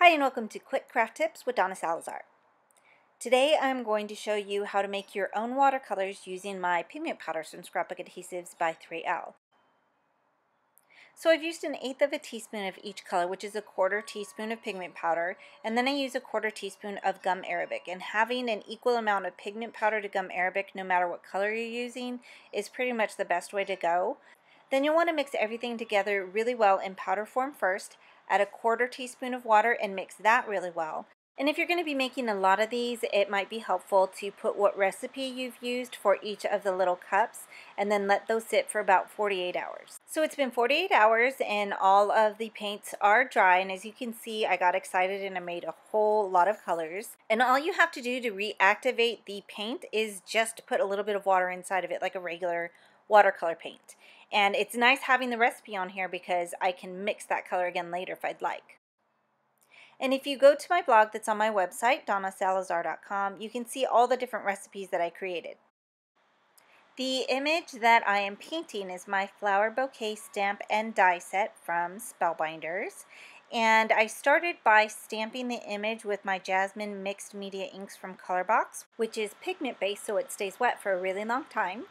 Hi and welcome to Quick Craft Tips with Donna Salazar. Today I'm going to show you how to make your own watercolors using my pigment powders from Scrapbook Adhesives by 3L. So I've used 1/8 of a teaspoon of each color, which is 1/4 teaspoon of pigment powder, and then I use 1/4 teaspoon of gum arabic. And having an equal amount of pigment powder to gum arabic, no matter what color you're using, is pretty much the best way to go. Then you'll want to mix everything together really well in powder form first. Add 1/4 teaspoon of water and mix that really well. And if you're going to be making a lot of these, it might be helpful to put what recipe you've used for each of the little cups and then let those sit for about 48 hours. So it's been 48 hours and all of the paints are dry, and as you can see, I got excited and I made a whole lot of colors. And all you have to do to reactivate the paint is just put a little bit of water inside of it like a regular watercolor paint. And it's nice having the recipe on here because I can mix that color again later if I'd like. And if you go to my blog that's on my website, donnasalazar.com, you can see all the different recipes that I created. The image that I am painting is my flower bouquet stamp and die set from Spellbinders. And I started by stamping the image with my Jasmine Mixed Media Inks from Colorbox, which is pigment based so it stays wet for a really long time.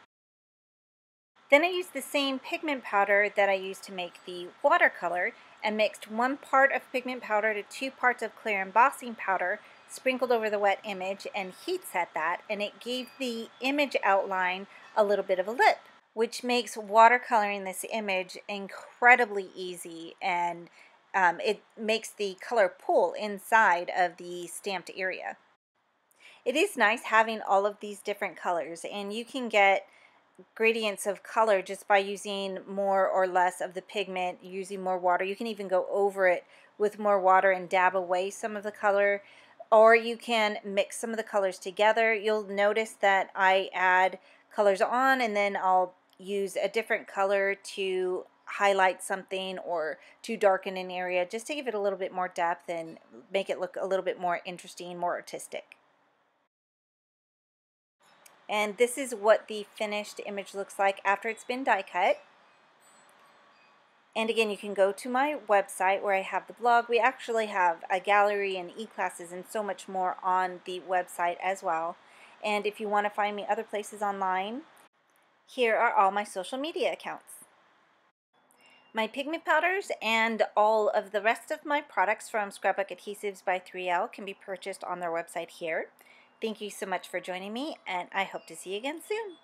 Then I used the same pigment powder that I used to make the watercolor and mixed 1 part of pigment powder to 2 parts of clear embossing powder, sprinkled over the wet image, and heat set that, and it gave the image outline a little bit of a lip, which makes watercoloring this image incredibly easy, and it makes the color pool inside of the stamped area. It is nice having all of these different colors, and you can get gradients of color just by using more or less of the pigment, using more water. You can even go over it with more water and dab away some of the color, or you can mix some of the colors together. You'll notice that I add colors on and then I'll use a different color to highlight something or to darken an area just to give it a little bit more depth and make it look a little bit more interesting, more artistic. And this is what the finished image looks like after it's been die cut. And again, you can go to my website where I have the blog. We actually have a gallery and e-classes and so much more on the website as well. And if you want to find me other places online, here are all my social media accounts. My pigment powders and all of the rest of my products from Scrapbook Adhesives by 3L can be purchased on their website here. Thank you so much for joining me, and I hope to see you again soon.